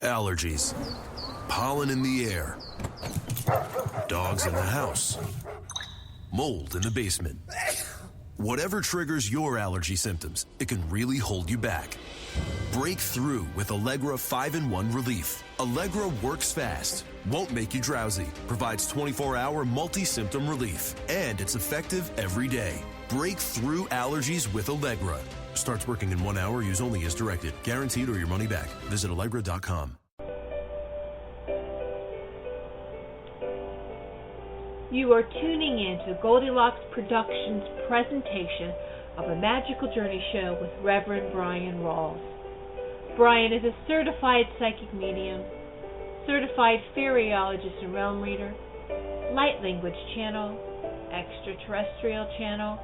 Allergies, pollen in the air, dogs in the house, mold in the basement. Whatever triggers your allergy symptoms, it can really hold you back. Break through with Allegra 5-in-1 Relief. Allegra works fast, won't make you drowsy, provides 24-hour multi-symptom relief, and it's effective every day. Break through allergies with Allegra. Starts working in 1 hour. Use only as directed. Guaranteed or your money back. Visit Allegra.com. You are tuning in to Goldilocks Productions' presentation of a Magical Journey show with Reverend Bryan Rawls. Bryan is a certified psychic medium, certified Fairyologist and realm reader, light language channel, extraterrestrial channel,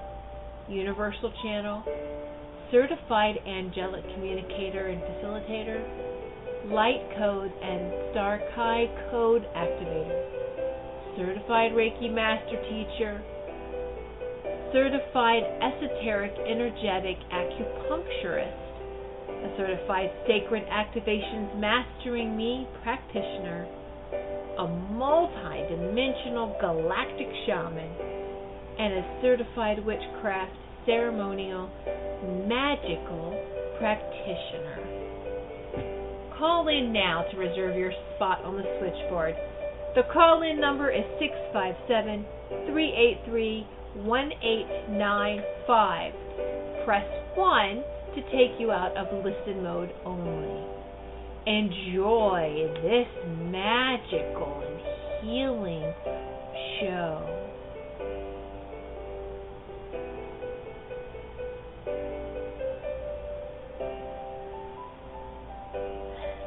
universal channel, certified angelic communicator and facilitator, light code and star chi code activator, certified Reiki master teacher, certified esoteric energetic acupuncturist, a certified sacred activations mastering me practitioner, a multi-dimensional galactic shaman, and a certified witchcraft ceremonial magical practitioner. Call in now to reserve your spot on the switchboard. The call-in number is 657-383-1895. Press 1 to take you out of listen mode only. Enjoy this magical and healing show.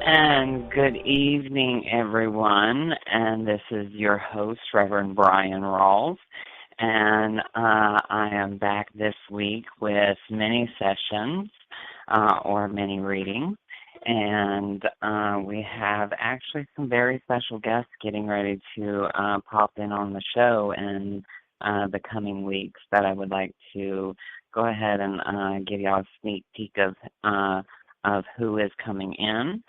And good evening, everyone. And this is your host, Reverend Bryan Rawls. And I am back this week with mini sessions or mini readings. And we have actually some very special guests getting ready to pop in on the show in the coming weeks that I would like to go ahead and give y'all a sneak peek of who is coming in.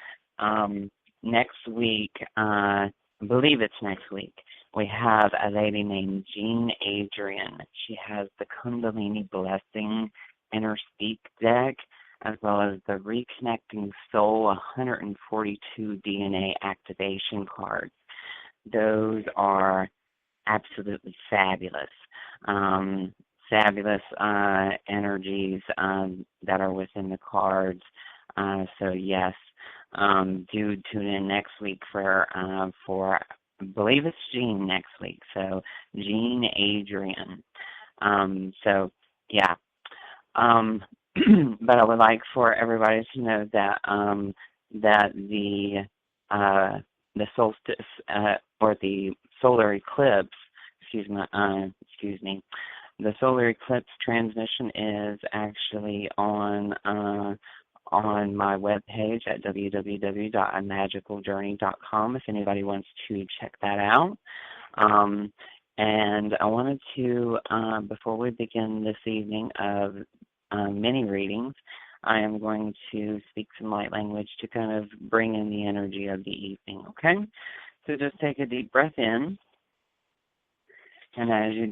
Next week, I believe it's next week, we have a lady named Jean Adrian. She has the Kundalini Blessing Inner Speak deck, as well as the Reconnecting Soul 142 DNA activation cards. Those are absolutely fabulous. Fabulous energies that are within the cards. So yes, do tune in next week for I believe it's Jean next week. So Jean Adrian. So yeah. But I would like for everybody to know that that the solstice or the solar eclipse, the solar eclipse transmission is actually on my webpage at www.magicaljourney.com if anybody wants to check that out. And I wanted to, before we begin this evening of mini readings, I am going to speak some light language to kind of bring in the energy of the evening, okay? So just take a deep breath in. And as you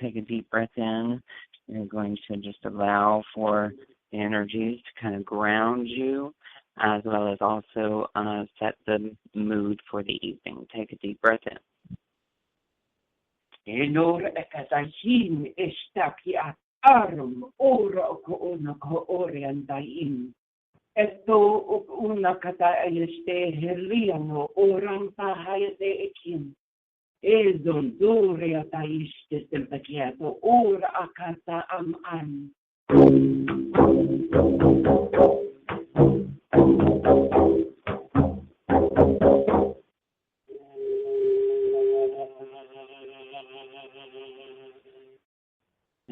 take a deep breath in, you're going to just allow for the energies to kind of ground you, as well as also set the mood for the evening. Take a deep breath in. Enor ekatahin estakia arum ora koona ko orientahin. Eto una kata este heliano orang tahayate ekin. Ezon doria taiste tempakiato ora akata am.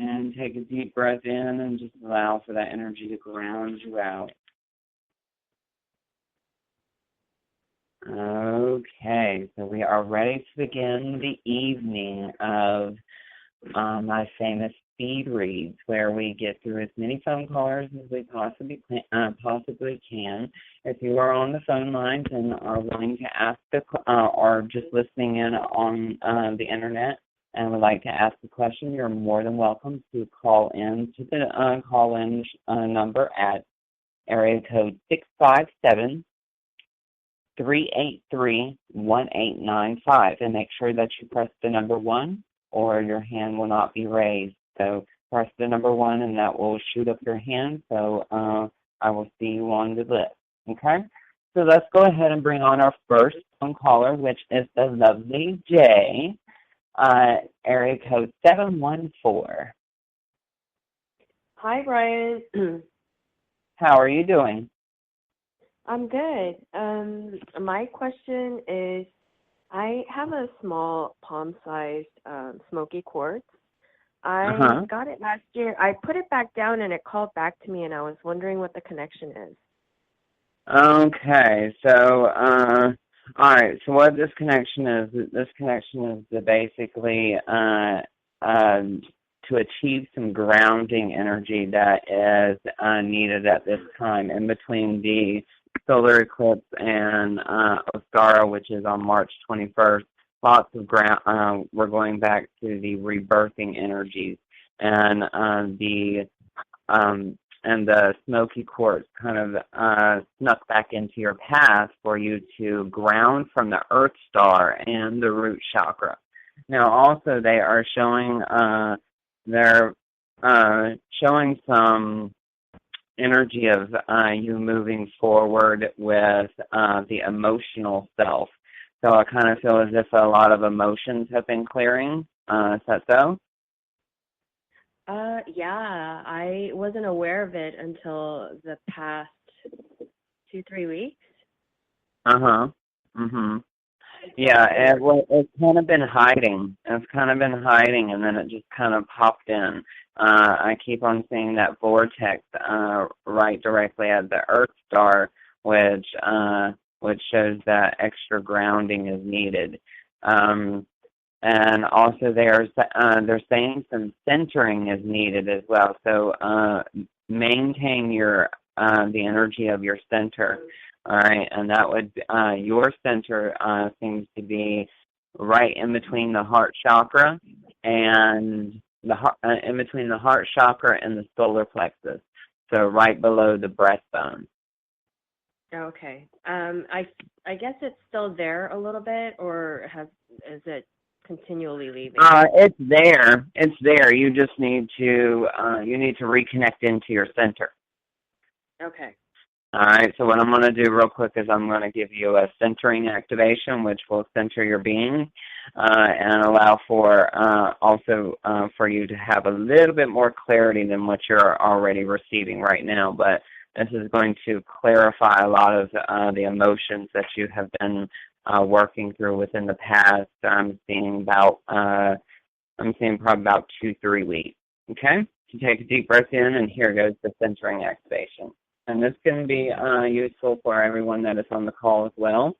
And take a deep breath in and just allow for that energy to ground you out. Okay, so we are ready to begin the evening of my famous speed reads where we get through as many phone callers as we possibly can. If you are on the phone lines and are willing to ask or just listening in on the internet and would like to ask a question, you're more than welcome to call in to the call-in number at area code 657-383-1895, and make sure that you press the number 1 or your hand will not be raised. So press the number 1 and that will shoot up your hand, so I will see you on the list. Okay? So let's go ahead and bring on our first phone caller, which is the lovely Jay, area code 714. Hi, Brian. How are you doing? I'm good. My question is, I have a small palm-sized smoky quartz. I got it last year. I put it back down and it called back to me, and I was wondering what the connection is. Okay, so all right. So what this connection is basically to achieve some grounding energy that is needed at this time in between the solar eclipse and Ostara, which is on March 21st. Lots of we're going back to the rebirthing energies, and the smoky quartz kind of snuck back into your path for you to ground from the Earth Star and the root chakra. Now, also they are showing showing some energy of you moving forward with the emotional self. So I kind of feel as if a lot of emotions have been clearing. Is that so? Yeah, I wasn't aware of it until the past 2-3 weeks. Yeah, it's kind of been hiding. It's kind of been hiding, and then it just kind of popped in. I keep on seeing that vortex right directly at the Earth Star, which shows that extra grounding is needed. And also they're saying some centering is needed as well. So maintain the energy of your center. All right, and that would your center seems to be right in between the heart chakra and in between the heart chakra and the solar plexus. So right below the breastbone. Okay. I guess it's still there a little bit, or is it continually leaving? It's there. It's there. You just need to reconnect into your center. Okay. All right. So what I'm going to do real quick is I'm going to give you a centering activation, which will center your being and allow for also for you to have a little bit more clarity than what you're already receiving right now. But this is going to clarify a lot of the emotions that you have been working through within the past. I'm seeing probably about 2-3 weeks. Okay? So take a deep breath in, and here goes the centering activation. And this can be useful for everyone that is on the call as well.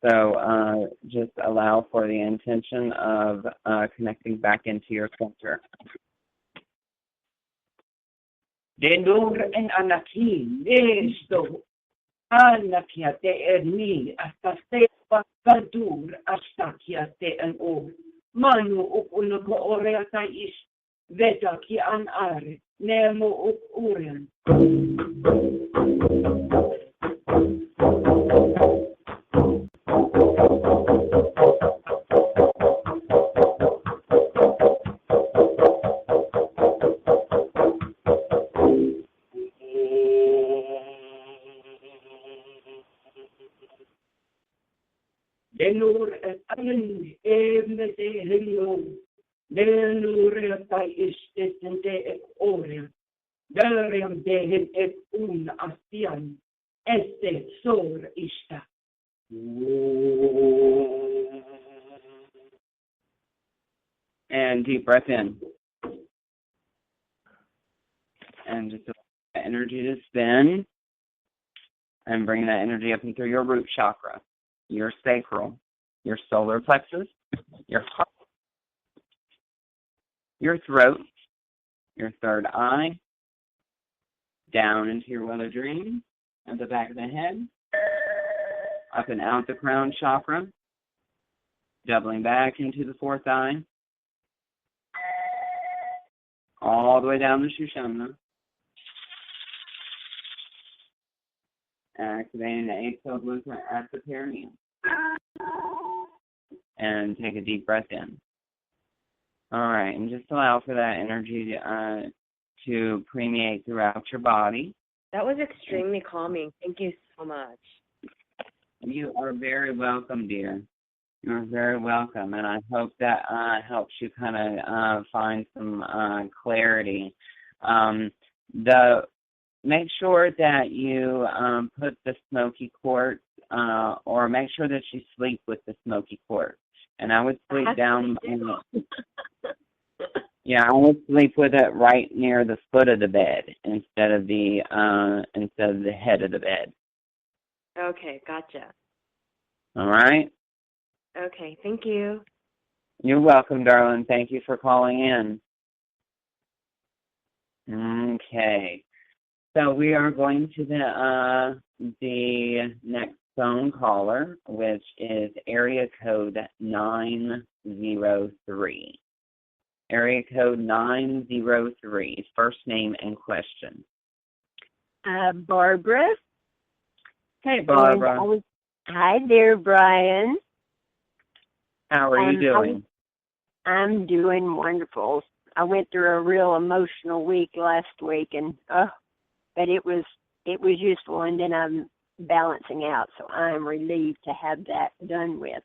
So just allow for the intention of connecting back into your center. Denur en anakin, esto, anakia te ni, hasta se padur, hasta kia te en o. Manu ukunoko oreata is, veta ki an are, nemo uren. Denur et ayen emete helio, denur et istente et oria, deriam dehen et un astian, este sor ista. And deep breath in. And just allow that energy to spin. And bring that energy up and through your root chakra, your sacral, your solar plexus, your heart, your throat, your third eye, down into your well of dreams, at the back of the head, up and out the crown chakra, doubling back into the fourth eye, all the way down the Shushana, activating the eight-tailed blueprint at the perineum. And take a deep breath in. All right, and just allow for that energy to permeate throughout your body. That was extremely calming. Thank you so much. You are very welcome, dear. You're very welcome, and I hope that helps you kind of find some clarity. Make sure that you put the smoky quartz, or make sure that you sleep with the smoky quartz. And I would sleep down. Yeah, I would sleep with it right near the foot of the bed instead of the head of the bed. Okay, gotcha. All right. Okay, thank you. You're welcome, darling. Thank you for calling in. Okay. So we are going to the next phone caller, which is area code 903. Area code 903, first name and question. Barbara. Hey, Barbara. Hi there, Brian. How are you doing? I'm doing wonderful. I went through a real emotional week last week, and but it was useful, and then I'm balancing out, so I'm relieved to have that done with.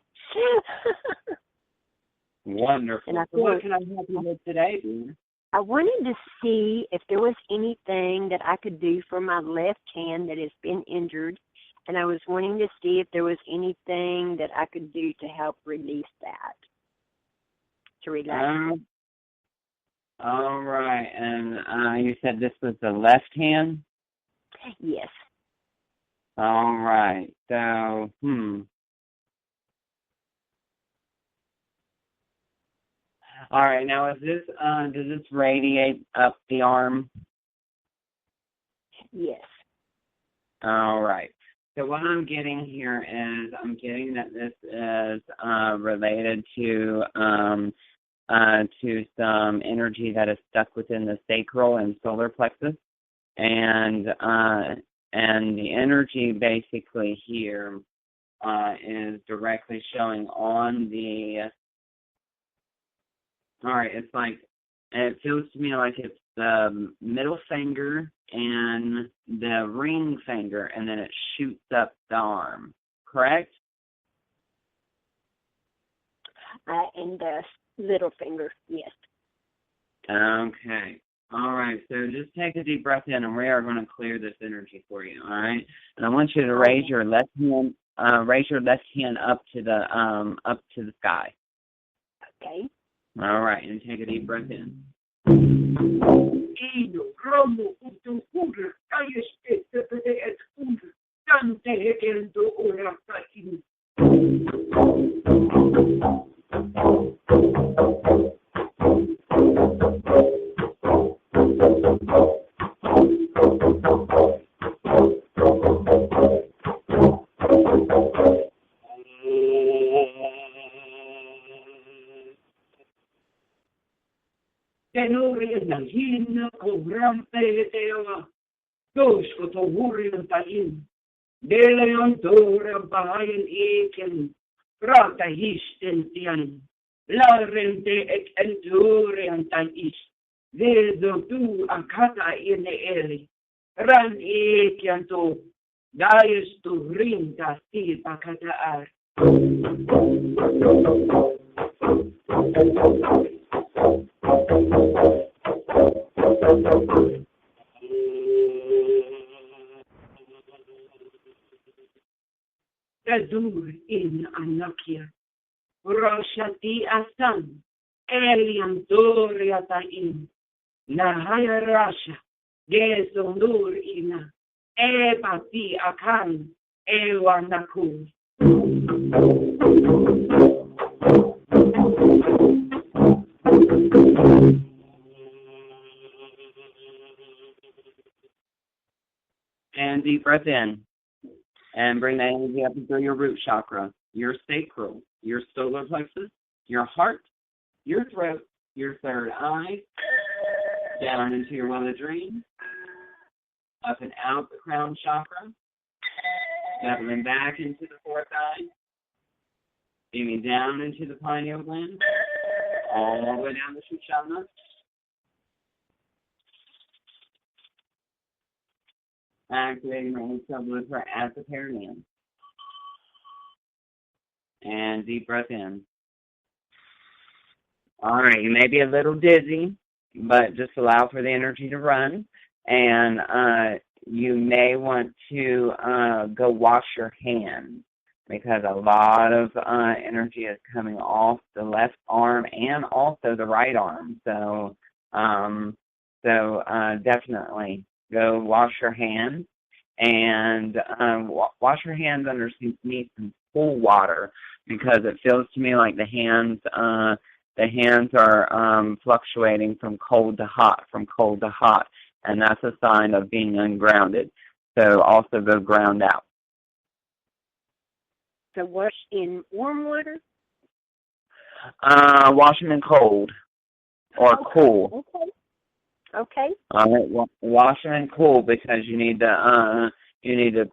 Wonderful. So what can I help you with today, dear? I wanted to see if there was anything that I could do for my left hand that has been injured, and I was wanting to see if there was anything that I could do to help release that, to relax. All right, and you said this was the left hand? Yes. All right, so, All right, now is this, does this radiate up the arm? Yes. All right. So what I'm getting here is I'm getting that this is related to some energy that is stuck within the sacral and solar plexus, and the energy basically here is directly showing on the. All right, it's like it feels to me like it's the middle finger and the ring finger, and then it shoots up the arm, correct? And the little finger, yes. Okay. All right, so just take a deep breath in, and we are going to clear this energy for you, all right? And I want you to raise your left hand up to the sky. Okay. All right, and take a deep breath in. Hinna kovran peeteva, josko to hurjantajin, deleon toren pahajen eken, prata histentian, larente ek endurian tajis, vedo tu akata ine eri, ran ekian to, daies tu rinta ti pakata ar. Tadur in Anakia, Roshati Asan, Elian Doriatain, Nahaya Rasha, Gesondur ina, Epati Akan, Ewanaku. deep breath in. And bring that energy up through your root chakra, your sacral, your solar plexus, your heart, your throat, your third eye, down into your well of dreams, up and out the crown chakra, settling back into the fourth eye, beaming down into the pineal gland, all the way down the Sushana, activating the sublunar at the perineum. And deep breath in. All right, you may be a little dizzy, but just allow for the energy to run. And you may want to go wash your hands because a lot of energy is coming off the left arm and also the right arm. So definitely go wash your hands and wash your hands underneath some cool water because it feels to me like the hands are fluctuating from cold to hot, and that's a sign of being ungrounded. So also go ground out. So wash in warm water? Wash them in cold or cool. Okay. All right, wash them in cool because you need to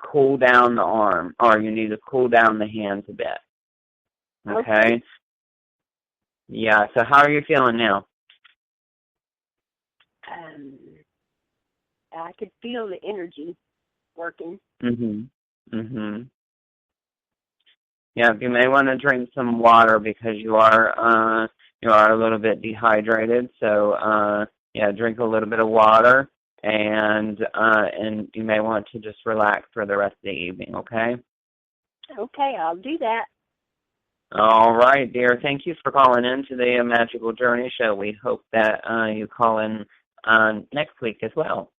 cool down the arm, or you need to cool down the hands a bit. Okay. Yeah. So how are you feeling now? I could feel the energy working. Yeah, you may want to drink some water because you are a little bit dehydrated. So drink a little bit of water, and you may want to just relax for the rest of the evening. Okay. Okay, I'll do that. All right, dear. Thank you for calling in to the Magical Journey Show. We hope that you call in next week as well.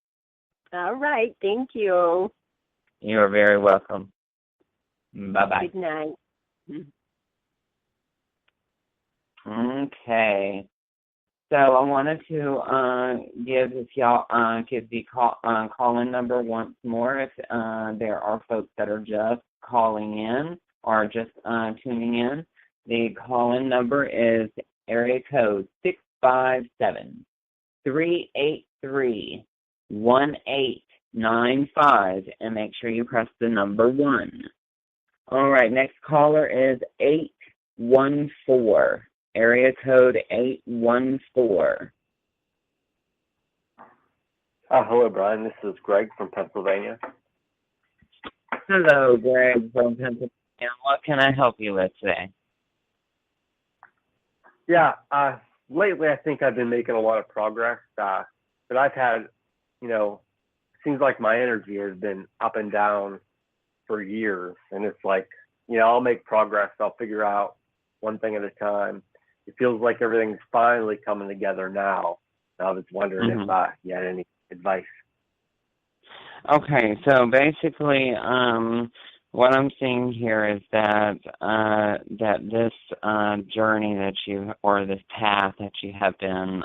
All right. Thank you. You are very welcome. Bye-bye. Good night. Okay. So I wanted to give the call-in number once more if there are folks that are just calling in or just tuning in. The call-in number is area code 657-383-1895, and make sure you press the number 1. All right, next caller is 814. Area code 814. Hello, Brian. This is Greg from Pennsylvania. Hello, Greg from Pennsylvania. What can I help you with today? Yeah, lately I think I've been making a lot of progress, but I've had, seems like my energy has been up and down for years, and it's like, I'll make progress, I'll figure out one thing at a time. It feels like everything's finally coming together now. I was wondering if you had any advice. Okay, so basically, what I'm seeing here is that this journey that you, or this path that you have been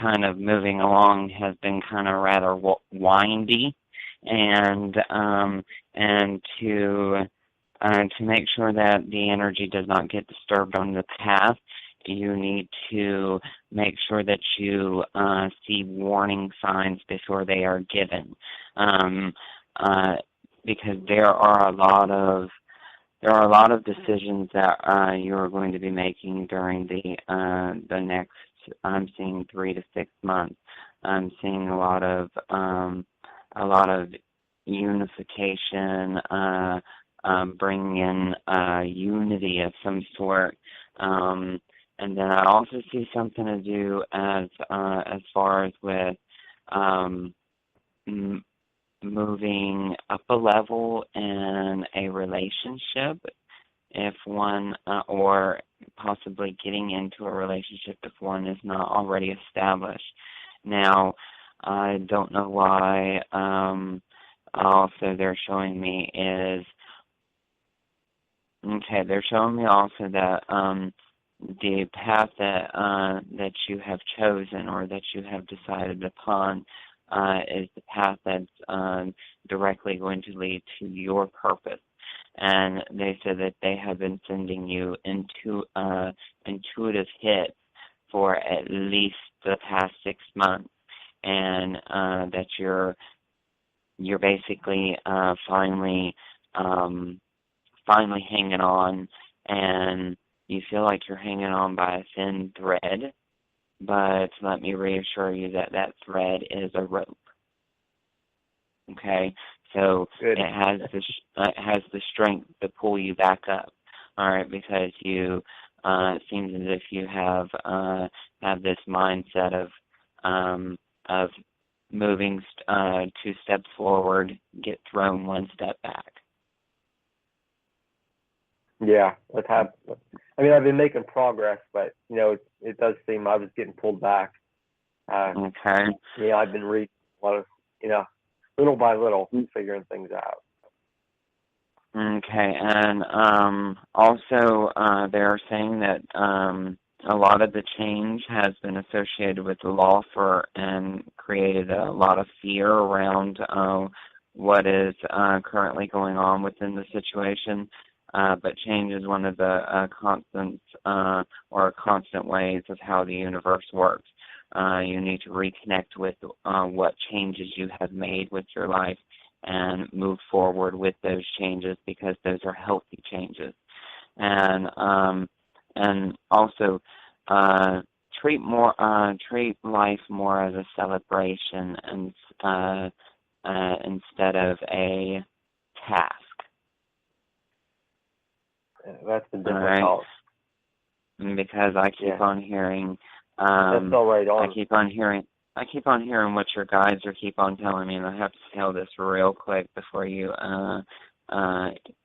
kind of moving along has been kind of rather windy, and to make sure that the energy does not get disturbed on the path, you need to make sure that you see warning signs before they are given, because there are a lot of decisions that you are going to be making during the next, I'm seeing 3 to 6 months. I'm seeing a lot of unification, bringing in unity of some sort, and then I also see something to do as far as with moving up a level in a relationship, if one or possibly getting into a relationship if one is not already established. Now, I don't know why. Also, they're showing me they're showing me also that the path that you have chosen or that you have decided upon is the path that's directly going to lead to your purpose. And they said that they have been sending you intuitive hits for at least the past 6 months, and that you're basically finally hanging on, and you feel like you're hanging on by a thin thread, but let me reassure you that that thread is a rope. Okay, so Good. it has the strength to pull you back up. All right, because you it seems as if you have this mindset of moving 2 steps forward, get thrown 1 step back. Yeah, I've been making progress, but it does seem I was getting pulled back. Okay. Yeah, I've been reading a lot of, little by little, figuring things out. Okay, and also they're saying that a lot of the change has been associated with the law and created a lot of fear around what is currently going on within the situation. But change is one of the constants or constant ways of how the universe works. You need to reconnect with what changes you have made with your life and move forward with those changes, because those are healthy changes. And also treat life more as a celebration instead of a task. That's the different Because I keep on hearing. That's all right on. I keep on hearing what your guides keep on telling me, and I have to tell this real quick before you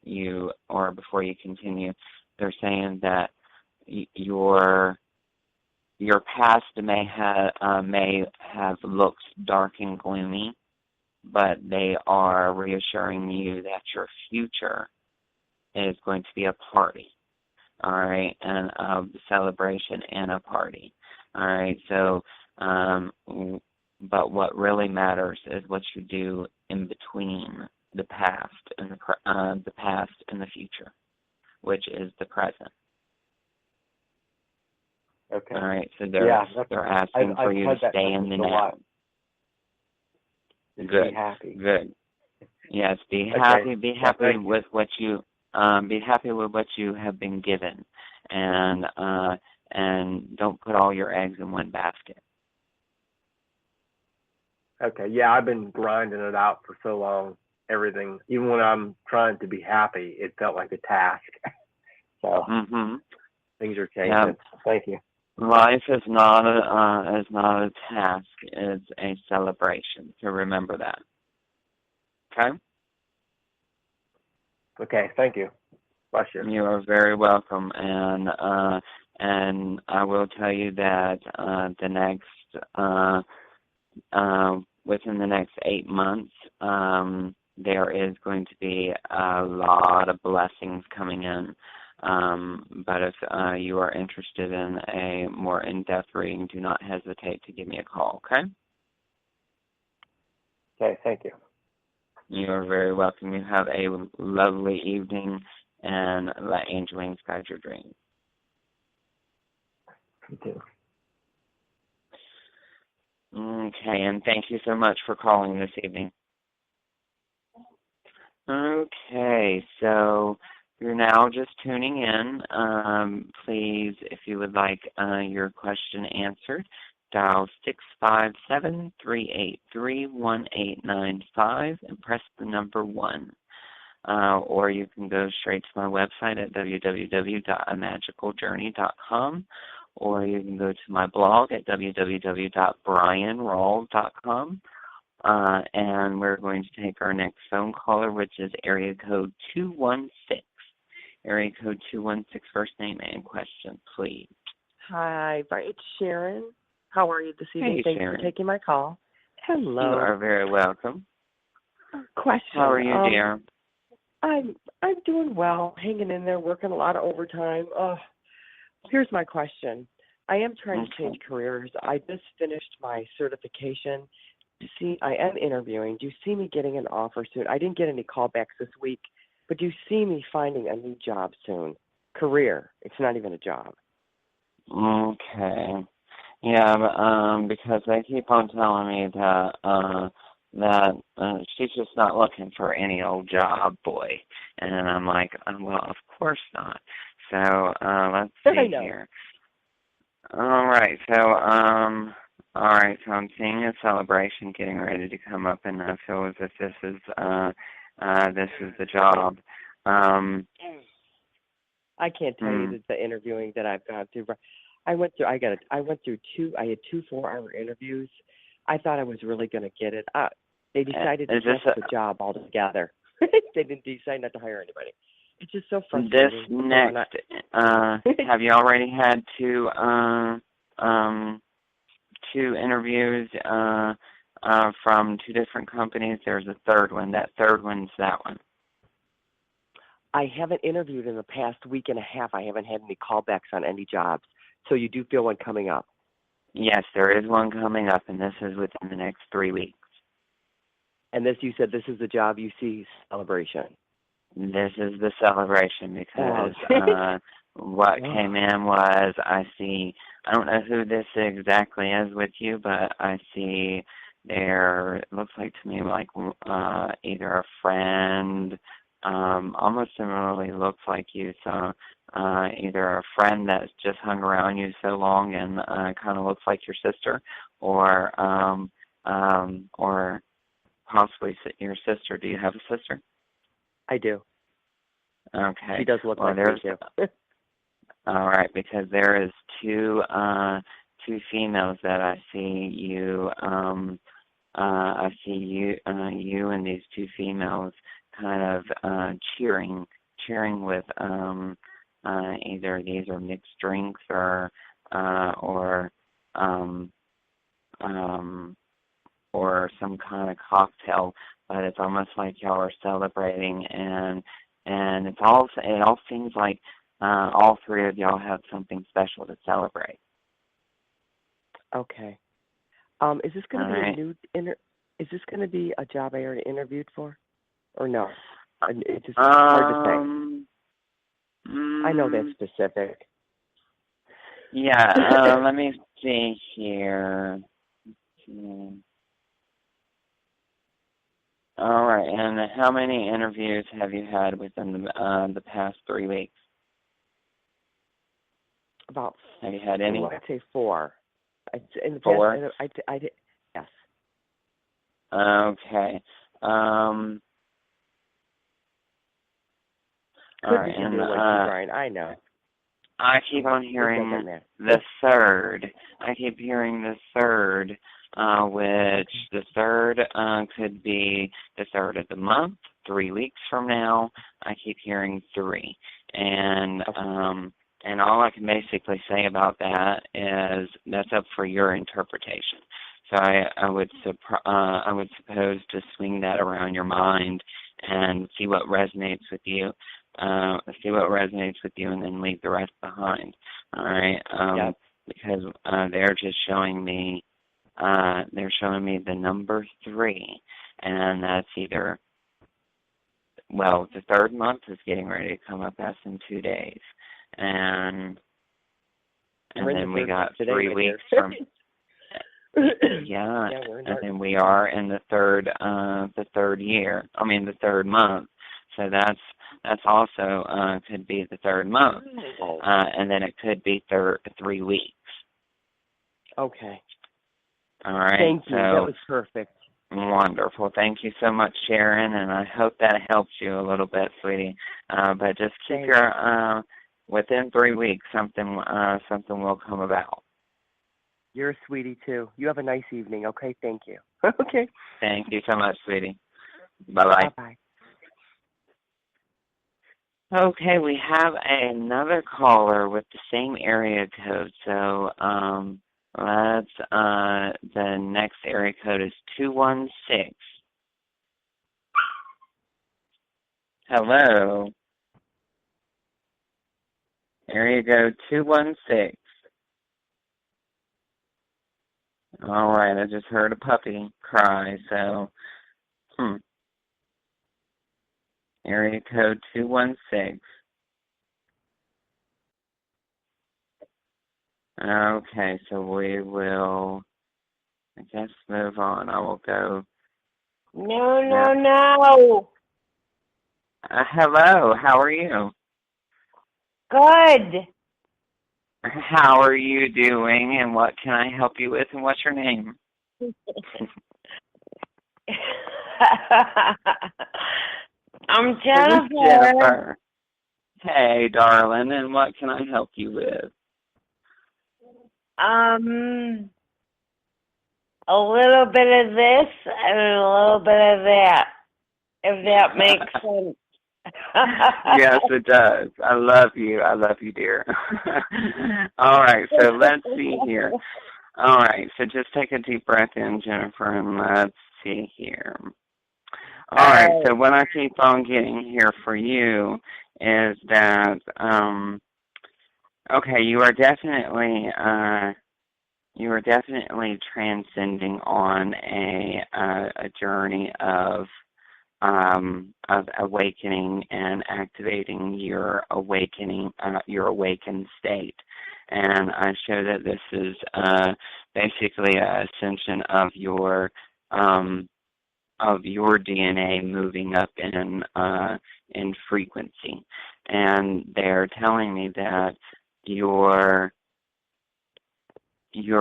before you continue. They're saying that your past may have looked dark and gloomy, but they are reassuring you that your future is going to be a party, all right, and a celebration and a party, all right. So, but what really matters is what you do in between the past and the past and the future, which is the present. Okay. All right. So they're asking for you to stay in the now. Good. Be happy. Good. Yes. Be Okay. happy. Be happy with what you. Be happy with what you have been given, and don't put all your eggs in one basket. Okay, yeah, I've been grinding it out for so long. Everything, even when I'm trying to be happy, it felt like a task. So things are changing. Yeah. Thank you. Life is not a task; it's a celebration. So remember that. Okay. Okay, thank you. Bless you. You are very welcome, and I will tell you that within the next 8 months, there is going to be a lot of blessings coming in. But if you are interested in a more in-depth reading, do not hesitate to give me a call. Okay. Okay, thank you. You are very welcome. You have a lovely evening, and let angel wings guide your dreams. You too. Okay, and thank you so much for calling this evening. Okay, so you're now just tuning in. Please, if you would like your question answered, dial 657-383-1895 and press the number 1. Or you can go straight to my website at www.amagicaljourney.com, or you can go to my blog at www.bryanrawls.com. And we're going to take our next phone caller, which is area code 216. Area code 216, first name and question, please. Hi, it's Sharon. How are you this evening? Hey, Thanks Sharon. for taking my call. Hello. You are very welcome. Question. How are you, dear? I'm doing well, hanging in there, working a lot of overtime. Here's my question. I am trying to change careers. I just finished my certification, see, I am interviewing. Do you see me getting an offer soon? I didn't get any callbacks this week, but do you see me finding a new job soon? Career. It's not even a job. Okay. Yeah, but, because they keep on telling me that she's just not looking for any old job, boy. And I'm like, well, of course not. So let's see here. All right, so I'm seeing a celebration getting ready to come up, and I feel as if this is the job. I can't tell you the interviewing that I've gone through. I had 2 4-hour interviews. I thought I was really going to get it. They decided to drop the job altogether. They didn't decide not to hire anybody. It's just so frustrating. This next, have you already had 2 interviews from 2 different companies? There's a third one. That third one's that one. I haven't interviewed in the past week and a half. I haven't had any callbacks on any jobs. So you do feel one coming up? Yes, there is one coming up, and this is within the next 3 weeks. And you said this is the job you see celebration. This is the celebration because what came in was I don't know who this exactly is with you, but I see it looks like to me like either a friend, almost similarly looks like you, so either a friend that's just hung around you so long and kind of looks like your sister, or possibly your sister. Do you have a sister? I do. Okay. She does look like me too. All right, because there is 2 females that I see you. I see you and these 2 females kind of cheering with either these are mixed drinks or some kind of cocktail, but it's almost like y'all are celebrating, and it all seems like all 3 of y'all have something special to celebrate. Okay. Is this going to be is this going to be a job I already interviewed for, or no? It's just hard to say. I know that's specific. Yeah. Let me see here. All right, and how many interviews have you had within the past 3 weeks? About. Have you had any? I'd say 4. In the 4? past, I did. Yes. Okay. All right, and Brian, I know. I keep on hearing the 3rd. I keep hearing the 3rd. Which the 3rd could be the 3rd of the month, 3 weeks from now. I keep hearing 3, and all I can basically say about that is that's up for your interpretation. So I would suppose to swing that around your mind and see what resonates with you. And then leave the rest behind. All right. Because they're just showing me. They're showing me the number 3, and that's either, the 3rd month is getting ready to come up. That's in 2 days, and then we got 3 weeks from. Yeah, and then we are in the 3rd year. I mean the 3rd month. So that's also could be the 3rd month, and then it could be 3 weeks. Okay. All right. Thank you. That was perfect. Wonderful. Thank you so much, Sharon, and I hope that helps you a little bit, sweetie. But just keep within 3 weeks, something will come about. You're a sweetie too. You have a nice evening. Okay. Thank you. Okay. Thank you so much, sweetie. Bye-bye. Bye-bye. Okay, we have another caller with the same area code. So the next area code is 216. Hello. Area code 216. All right, I just heard a puppy cry, so, Area code 216. Okay, so we will, I guess, move on. I will go. No. Hello, how are you? Good. How are you doing, and what can I help you with, and what's your name? I'm This is Jennifer. Jennifer. Hey, darling, and what can I help you with? A little bit of this and a little bit of that, if that makes sense. Yes, it does. I love you. I love you, dear. All right, so let's see here. All right, so just take a deep breath in, Jennifer, and let's see here. All right, so what I keep on getting here for you is that, okay, you are definitely transcending on a journey of awakening and activating your awakened state. And I show that this is basically an ascension of your DNA moving up in frequency. And they're telling me that your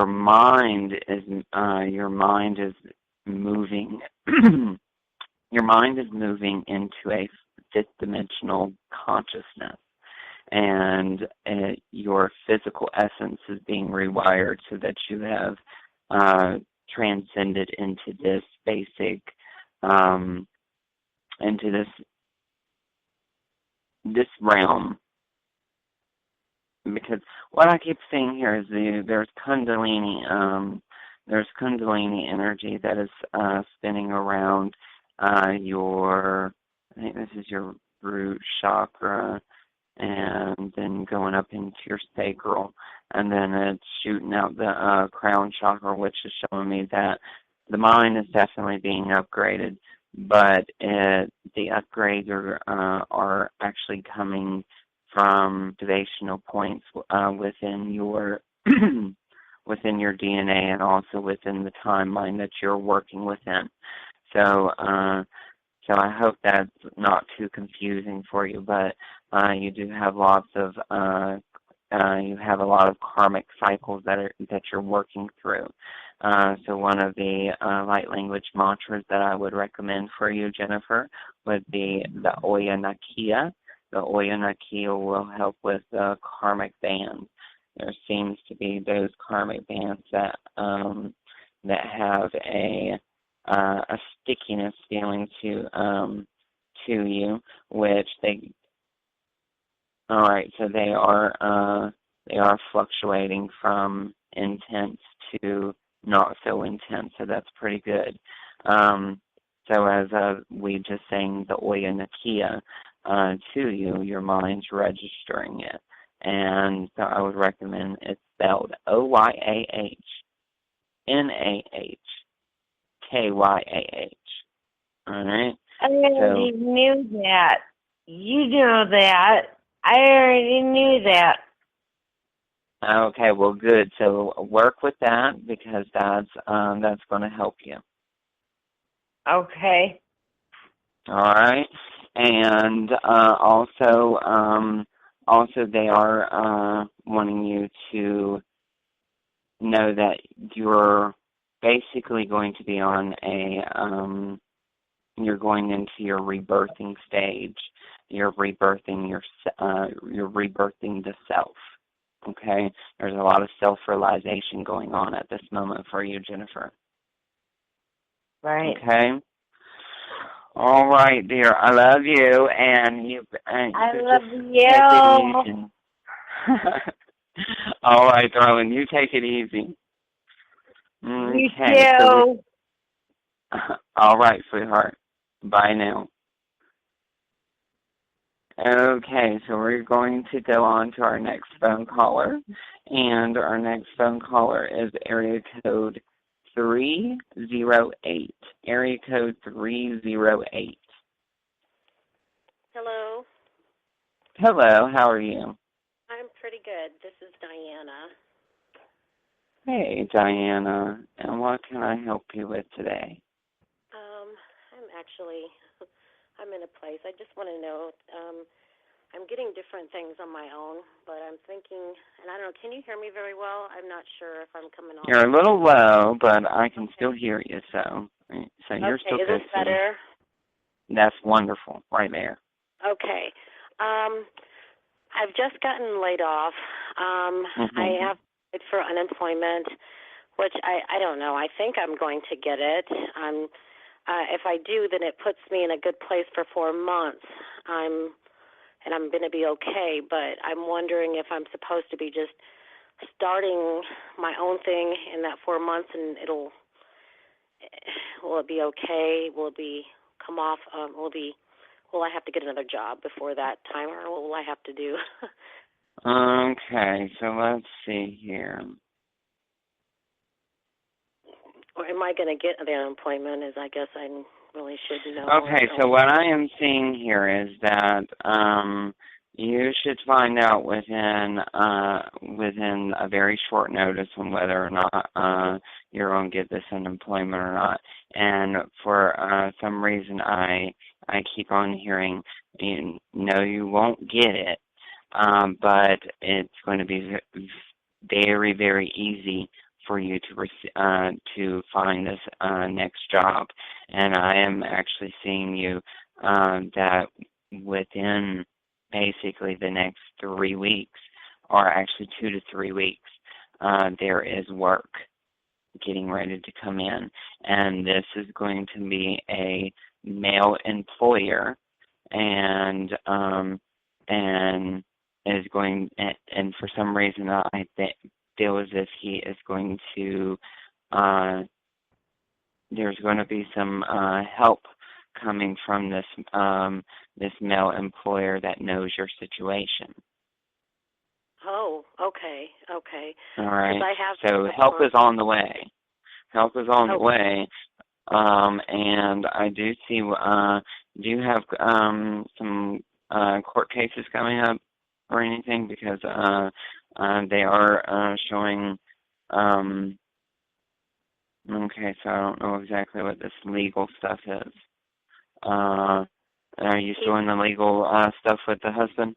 mind is moving your mind is moving into a fifth-dimensional consciousness, and your physical essence is being rewired so that you have transcended into this basic, into this realm. Because what I keep seeing here is there's Kundalini energy that is spinning around I think this is your root chakra, and then going up into your sacral, and then it's shooting out the crown chakra, which is showing me that the mind is definitely being upgraded, but the upgrades are actually coming from activational points within your within your DNA, and also within the timeline that you're working within. So I hope that's not too confusing for you, but you do have lots of you have a lot of karmic cycles that you're working through. So one of the light language mantras that I would recommend for you, Jennifer, would be the Oya Nakia. The Oya Nakia will help with karmic bands. There seems to be those karmic bands that have a stickiness feeling to you, which they are fluctuating from intense to not so intense, so that's pretty good. So as we just saying the Oya Nakia to you, your mind's registering it, and so I would recommend it's spelled OYAHNAHKYAH. All right. I already knew that. You know that. I already knew that. Okay, well, good. So work with that, because that's going to help you. Okay. All right, and also they are wanting you to know that you're basically going to be on you're going into your rebirthing stage. You're rebirthing the self. Okay? There's a lot of self-realization going on at this moment for you, Jennifer. Right. Okay? All right, dear. I love you, and you. I love you. Take it easy. All right, darling. You take it easy. Okay. You too. All right, sweetheart. Bye now. Okay, so we're going to go on to our next phone caller, and our next phone caller is area code 308. Area code 308. Hello. Hello, how are you? I'm pretty good. This is Diana. Hey, Diana. And what can I help you with today? I'm in a place. I just want to know, I'm getting different things on my own, but I'm thinking, and I don't know, can you hear me very well? I'm not sure if I'm coming on. You're a little low, but I can still hear you, so you're still good. Okay, is this better? That's wonderful, right there. Okay. I've just gotten laid off. I have applied for unemployment, which I don't know. I think I'm going to get it. If I do, then it puts me in a good place for 4 months. I'm going to be okay, but I'm wondering if I'm supposed to be just starting my own thing in that 4 months, and will it be okay? Will it be come off? Will I have to get another job before that time, or what will I have to do? Okay, so let's see here. Or am I going to get the unemployment? I guess I really should know. Okay, so what I am seeing here is that you should find out within a very short notice on whether or not you're going to get this unemployment or not. And for some reason, I keep on hearing, you won't get it, but it's going to be very, very easy for you to find this next job. And I am actually seeing you that within basically the next 3 weeks, or actually 2 to 3 weeks, there is work getting ready to come in. And this is going to be a male employer, and is going, and for some reason I feel as if he is going to, there's going to be some help coming from this male employer that knows your situation. Oh, okay. All right. So help is on the way. Help is on the way. And I do see, do you have some court cases coming up or anything? Because they are showing, okay, so I don't know exactly what this legal stuff is. Are you still in the legal stuff with the husband?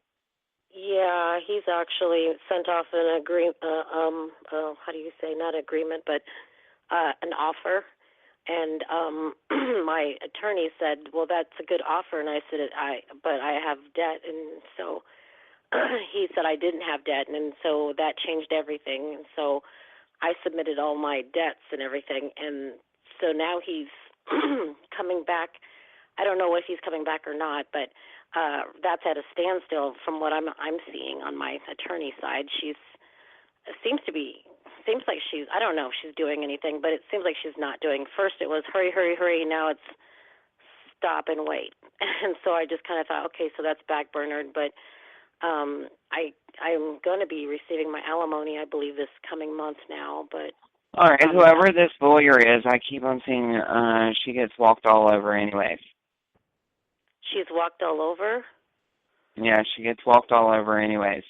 Yeah, he's actually sent off an agreement, how do you say, not agreement, but an offer. And my attorney said, well, that's a good offer. And I said, but I have debt. And so he said I didn't have debt. And so that changed everything. And so I submitted all my debts and everything. And so now he's coming back. I don't know if he's coming back or not, but that's at a standstill from what I'm seeing on my attorney side. Seems like she's, I don't know if she's doing anything, but it seems like she's not doing. First it was hurry, hurry, hurry. Now it's stop and wait. And so I just kind of thought, okay, so that's backburnered. But I'm going to be receiving my alimony, I believe, this coming month now. But all right, whoever this lawyer is, I keep on seeing she gets walked all over anyways. She's walked all over? Yeah, she gets walked all over anyways.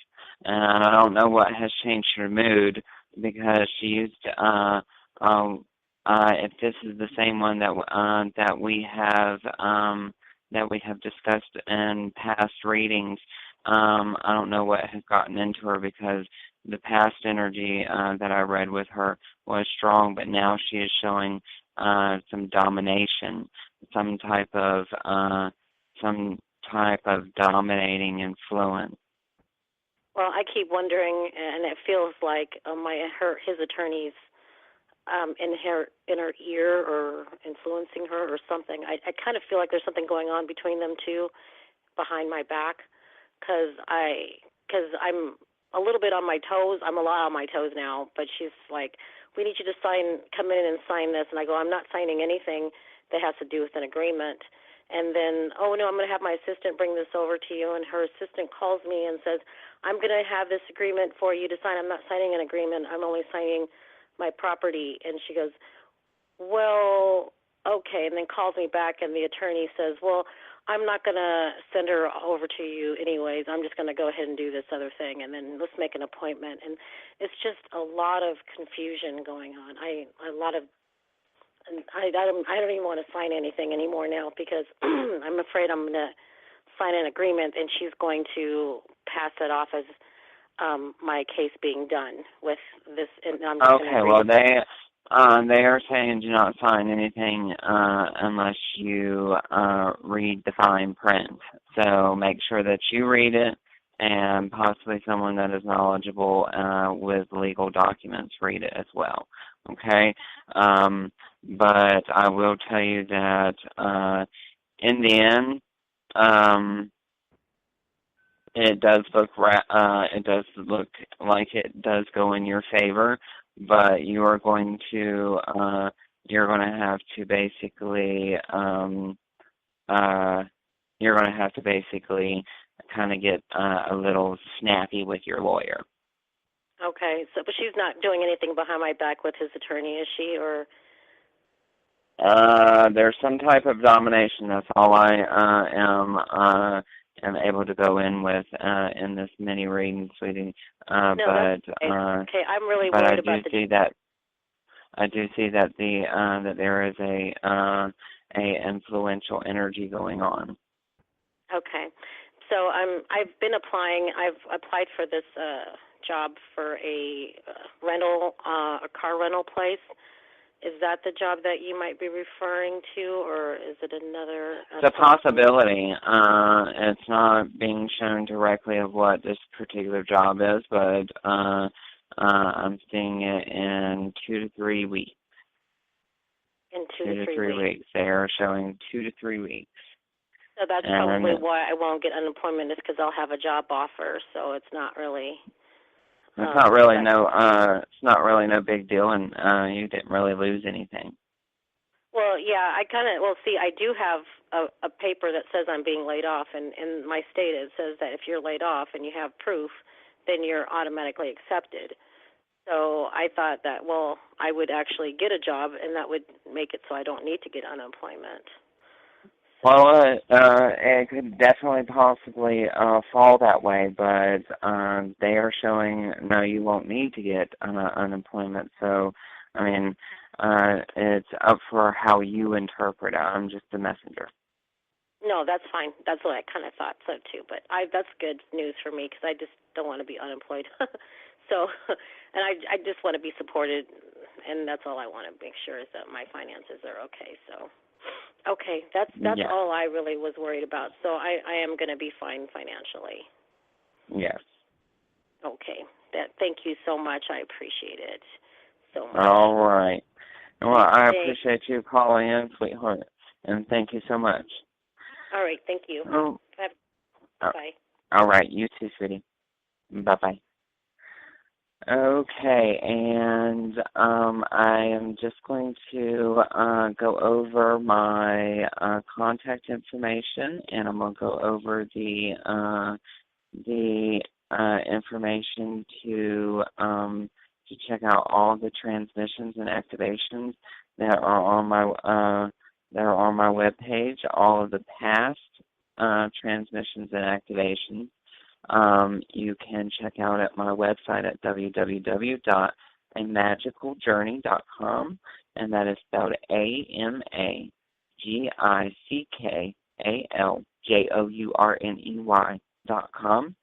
And I don't know what has changed her mood, because she used to, if this is the same one that we have discussed in past readings, I don't know what has gotten into her, because the past energy that I read with her was strong, but now she is showing some domination, some type of dominating influence. Well, I keep wondering, and it feels like his attorney's in her ear or influencing her or something. I kind of feel like there's something going on between them two behind my back, because I'm a little bit on my toes. I'm a lot on my toes now, but she's like, we need you to come in and sign this. And I go, I'm not signing anything that has to do with an agreement. And then, oh, no, I'm going to have my assistant bring this over to you. And her assistant calls me and says, I'm going to have this agreement for you to sign. I'm not signing an agreement. I'm only signing my property. And she goes, well, okay, and then calls me back, and the attorney says, well, I'm not going to send her over to you anyways. I'm just going to go ahead and do this other thing, and then let's make an appointment. And it's just a lot of confusion going on. I don't even want to sign anything anymore now because I'm afraid I'm going to sign an agreement, and she's going to pass it off as my case being done with this. And I'm just Okay, well, they are saying do not sign anything unless you read the fine print. So make sure that you read it, and possibly someone that is knowledgeable with legal documents read it as well. Okay? But I will tell you that in the end, it does look like it does go in your favor, but you're going to have to basically kind of get a little snappy with your lawyer. Okay, so but she's not doing anything behind my back with his attorney, is she? Or there's some type of domination. That's all I am able to go in with in this mini reading, sweetie. No, but that's okay. I'm really worried about I do see that that there is a influential energy going on. Okay, so I've been applying. I've applied for this job for a car rental place. Is that the job that you might be referring to, or is it another? It's a possibility. It's not being shown directly of what this particular job is, but I'm seeing it in 2 to 3 weeks. In 2 to 3 weeks. They are showing 2 to 3 weeks. So that's probably why I won't get unemployment, is because I'll have a job offer. So it's not really. It's not really no big deal, and you didn't really lose anything. Well, yeah, I do have a paper that says I'm being laid off, and in my state it says that if you're laid off and you have proof, then you're automatically accepted. So I thought that, well, I would actually get a job, and that would make it so I don't need to get unemployment. Well, it could definitely possibly fall that way, but they are showing, no, you won't need to get unemployment. So, I mean, it's up for how you interpret it. I'm just a messenger. No, that's fine. That's what I kind of thought so, too. But that's good news for me, because I just don't want to be unemployed. So, and I just want to be supported, and that's all I want to make sure is that my finances are okay, so. Okay, that's all I really was worried about. So I am going to be fine financially. Yes. Okay. Thank you so much. I appreciate it so much. All right. Well, I appreciate you calling in, sweetheart, and thank you so much. All right. Thank you. Oh. Bye. All right. You too, sweetie. Bye-bye. Okay, and I am just going to go over my contact information, and I'm going to go over the information to check out all the transmissions and activations that are on my webpage. All of the past transmissions and activations. You can check out at my website at www.amagicaljourney.com, and that is spelled AMAGICALJOURNEY.com.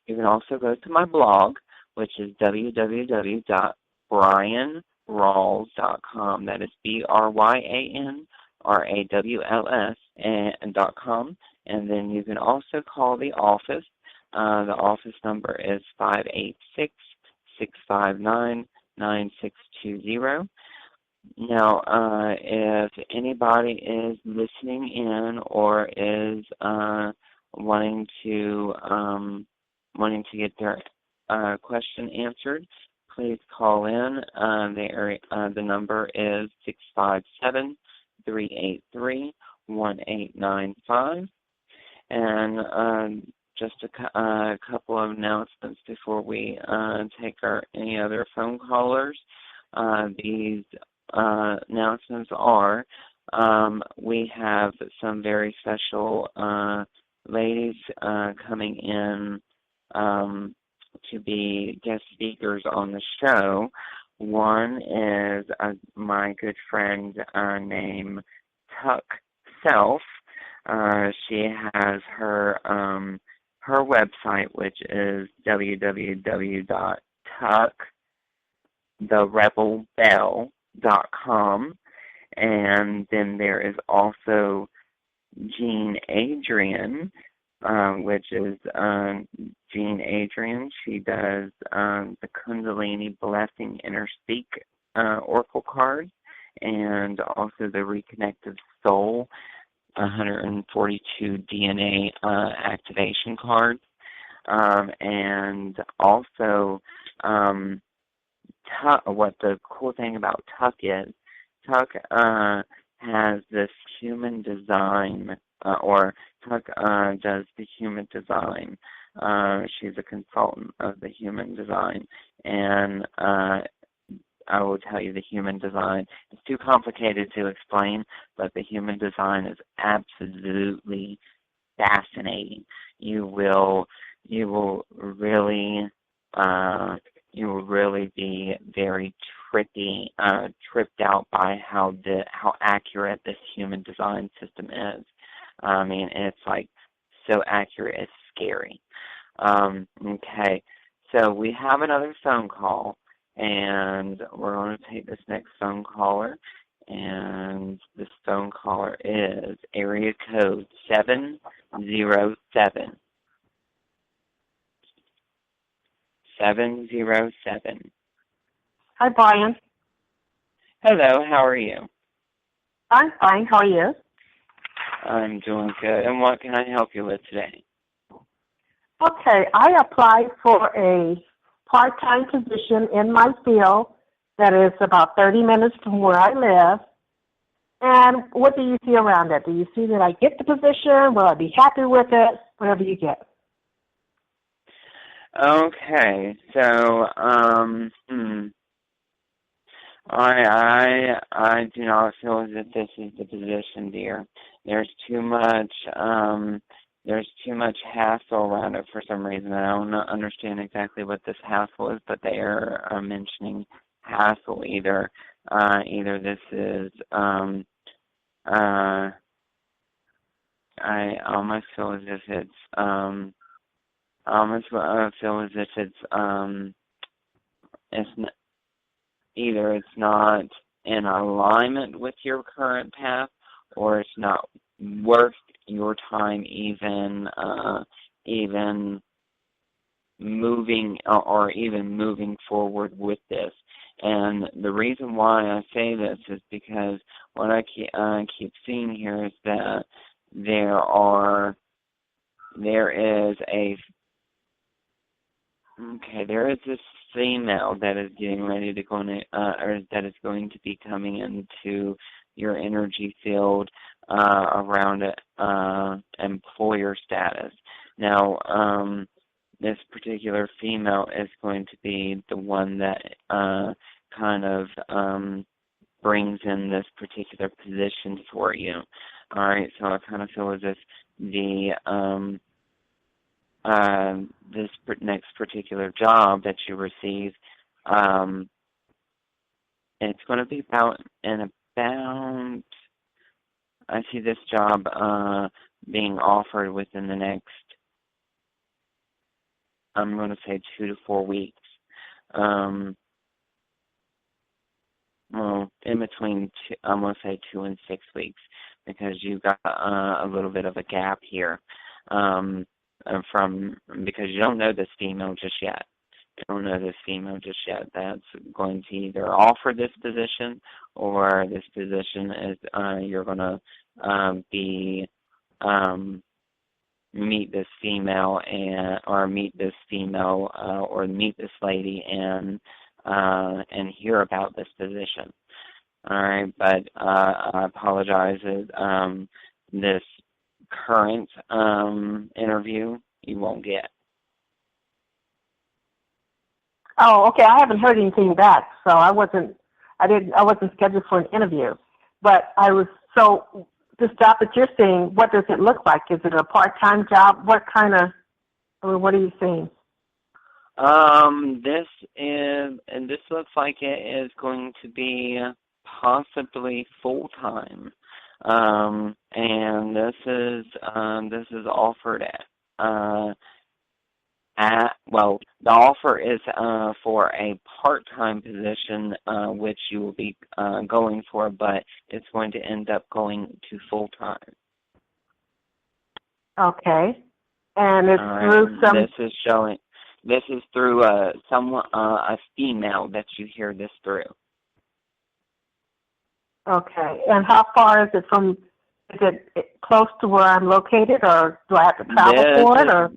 You can also go to my blog, which is www.bryanrawls.com. That is BRYANRAWLS.com, and then you can also call the office. The office number is 586-659-9620. Now, if anybody is listening in or is wanting to get their question answered, please call in. The number is 657-383-1895, and just a couple of announcements before we take any other phone callers. These announcements are we have some very special ladies coming in to be guest speakers on the show. One is my good friend named Tuck Self. She has her website, which is www.tucktherebelbell.com. And then there is also Jean Adrian, which is Jean Adrian. She does the Kundalini Blessing Inner Speak Oracle cards, and also the Reconnected Soul 142 DNA activation cards. And also, what the cool thing about Tuck is, Tuck has this human design, or Tuck does the human design. She's a consultant of the human design, and I will tell you the human design. It's too complicated to explain, but the human design is absolutely fascinating. You will really be very tripped out by how accurate this human design system is. I mean, it's like so accurate, it's scary. Okay, so we have another phone call, and we're going to take this next phone caller, and this phone caller is area code 707. 707. Hi, Brian. Hello, how are you? I'm fine. How are you? I'm doing good. And what can I help you with today? Okay, I applied for a part-time position in my field that is about 30 minutes from where I live. And what do you see around it? Do you see that I get the position? Will I be happy with it? Whatever you get. Okay, so I do not feel as if this is the position, dear. There's too much hassle around it for some reason. I don't understand exactly what this hassle is, but they are mentioning hassle. Either this is I almost feel as if it's either it's not in alignment with your current path, or it's not worth your time even moving or even moving forward with this. And the reason why I say this is because what I keep seeing here is that there is this female that is getting ready to go in, or that is going to be coming into your energy field around employer status. Now, this particular female is going to be the one that kind of brings in this particular position for you. All right, so I kind of feel as if this next particular job that you receive, it's going to be about, I see this job being offered within the next, I'm going to say 2 to 4 weeks. Well, in between, I'm going to say 2 and 6 weeks, because you've got a little bit of a gap here. Because you don't know this female just yet. That's going to either offer this position, or this position is you're going to meet this female or meet this lady and hear about this position. All right, but I apologize. This current interview you won't get. Oh, okay. I haven't heard anything back, so I wasn't I wasn't scheduled for an interview, but I was. So this job that you're seeing, what does it look like? Is it a part-time job? What kind of? What are you seeing? This looks like it is going to be possibly full-time, and this is offered the offer is for a part-time position, which you will be going for, but it's going to end up going to full-time. Okay, and it's through some. This is through a female that you hear this through. Okay, and how far is it from? Is it close to where I'm located, or do I have to travel for it? Or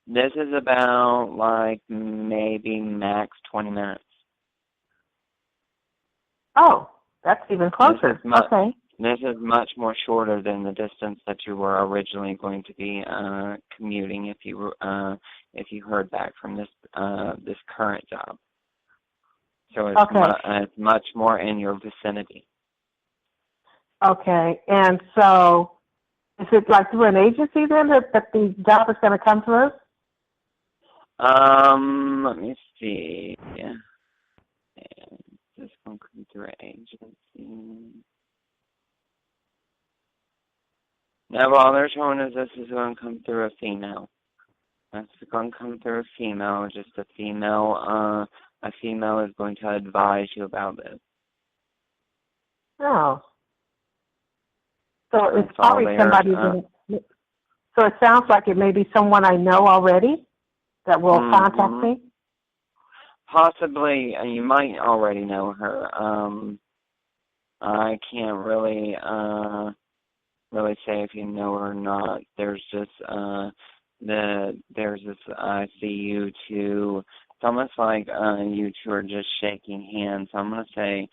this is about like maybe max 20 minutes. Oh, that's even closer. Okay. This is much more shorter than the distance that you were originally going to be commuting if you heard back from this current job. So it's, it's much more in your vicinity. Okay, and so is it like through an agency then that the job is going to come through? Let me see. Yeah. This going to come through an agency. Now, all they're showing us this is going to come through a female. That's going to come through a female. Just a female is going to advise you about this. Oh. So it's probably somebody. So it sounds like it may be someone I know already that will contact me. Possibly, you might already know her. I can't really say if you know her or not. There's just I see you two. It's almost like you two are just shaking hands. So I'm gonna say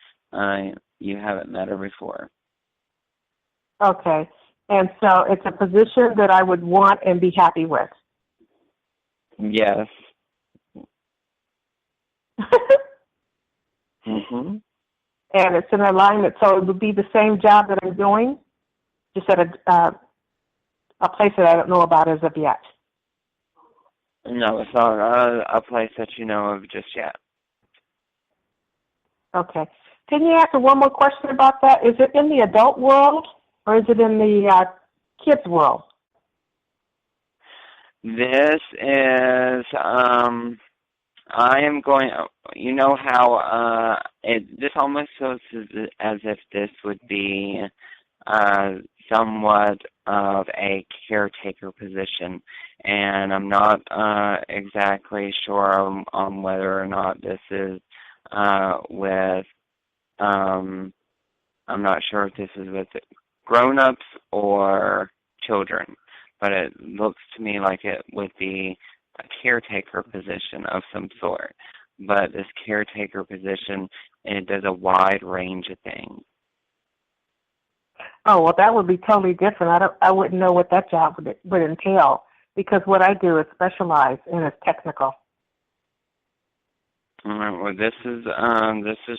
you haven't met her before. Okay, and so it's a position that I would want and be happy with. Yes. Mhm. And it's in alignment, so it would be the same job that I'm doing, just at a place that I don't know about as of yet. No, it's not a place that you know of just yet. Okay. Can you answer one more question about that? Is it in the adult world or is it in the kids world? This is, I am going, you know how this almost feels as if this would be somewhat of a caretaker position, and I'm not exactly sure on whether or not this is with, I'm not sure if this is with grown-ups or children, but it looks to me like it would be a caretaker position of some sort. But this caretaker position, it does a wide range of things. Oh, well, that would be totally different. I wouldn't know what that job would entail, because what I do is specialized and it's technical. All right, well, this is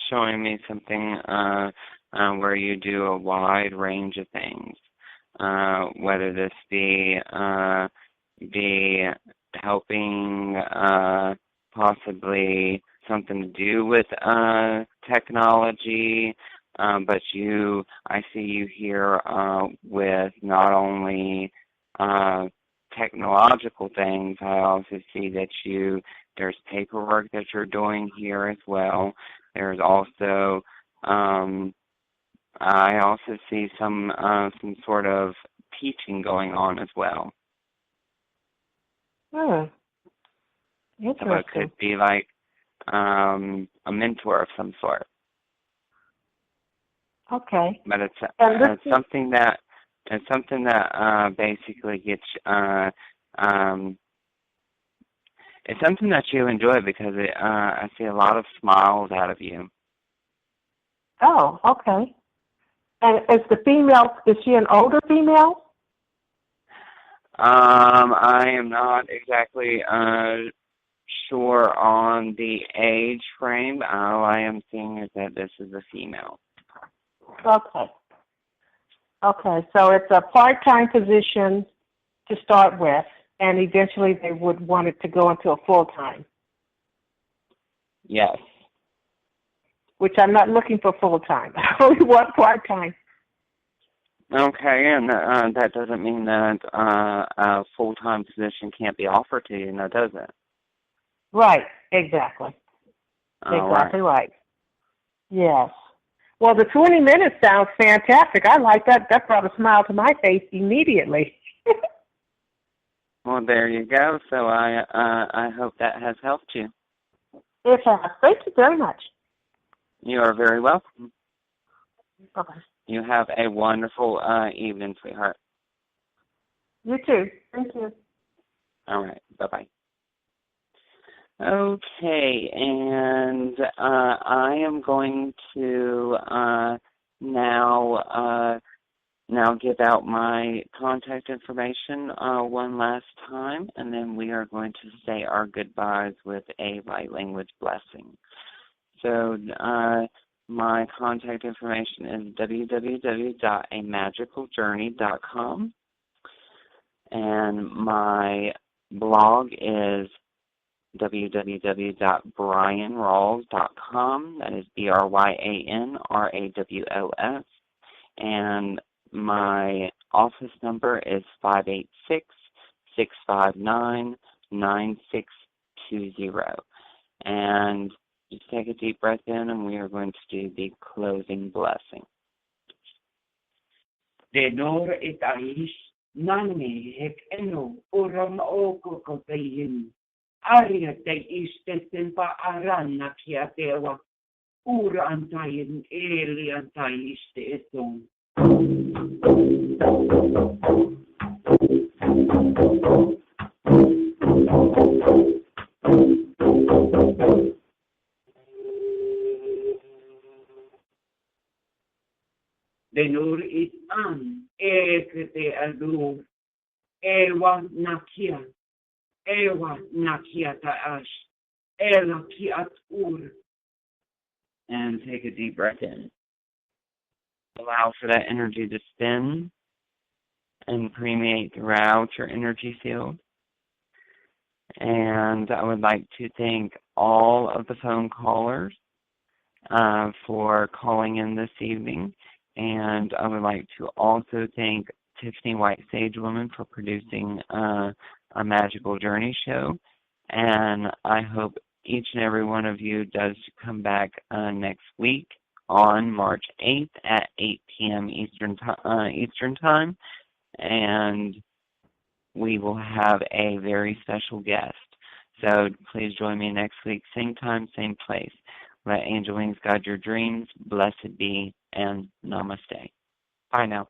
showing me something where you do a wide range of things, whether this be helping, possibly something to do with technology, but I see you here with not only technological things. I also see that there's paperwork that you're doing here as well. There's also I also see some sort of teaching going on as well. Interesting. So it could be like a mentor of some sort. Okay. But it's something that basically gets it's something that you enjoy because I see a lot of smiles out of you. Oh, okay. And is the female, is she an older female? I am not exactly sure on the age frame. All I am seeing is that this is a female. Okay. Okay, so it's a part-time position to start with, and eventually they would want it to go into a full-time. Yes. Which I'm not looking for full-time. I only want part-time. Okay, and that doesn't mean that a full-time position can't be offered to you, now does it? Right, exactly. Exactly right. Yes. Well, the 20 minutes sounds fantastic. I like that. That brought a smile to my face immediately. Well, there you go. So I hope that has helped you. It has. Thank you very much. You are very welcome. Okay. You have a wonderful evening, sweetheart. You too. Thank you. All right. Bye-bye. Okay, and I am going to now give out my contact information one last time, and then we are going to say our goodbyes with a light language blessing. So my contact information is www.amagicaljourney.com, and my blog is www.bryanrawls.com. That is BRYANRAWLS. And my office number is 586-659-9620. And just take a deep breath in, and we are going to do the closing blessing. Denor et ais nani hek eno uram oko kopein. Aria te isteten pa arana kia tewa. Ura antayin eli antayiste eton. Denur it an ekete aldur. Ewa nakia. Ewa nakia ta'ash. Ela kiat ur. And take a deep breath in. Allow for that energy to spin and permeate throughout your energy field. And I would like to thank all of the phone callers for calling in this evening. And I would like to also thank Tiffany White Sage Woman for producing a Magical Journey show. And I hope each and every one of you does come back next week on March 8th at 8 p.m. Eastern Time. And we will have a very special guest. So please join me next week, same time, same place. Let angel wings guide your dreams. Blessed be, and namaste. Bye now.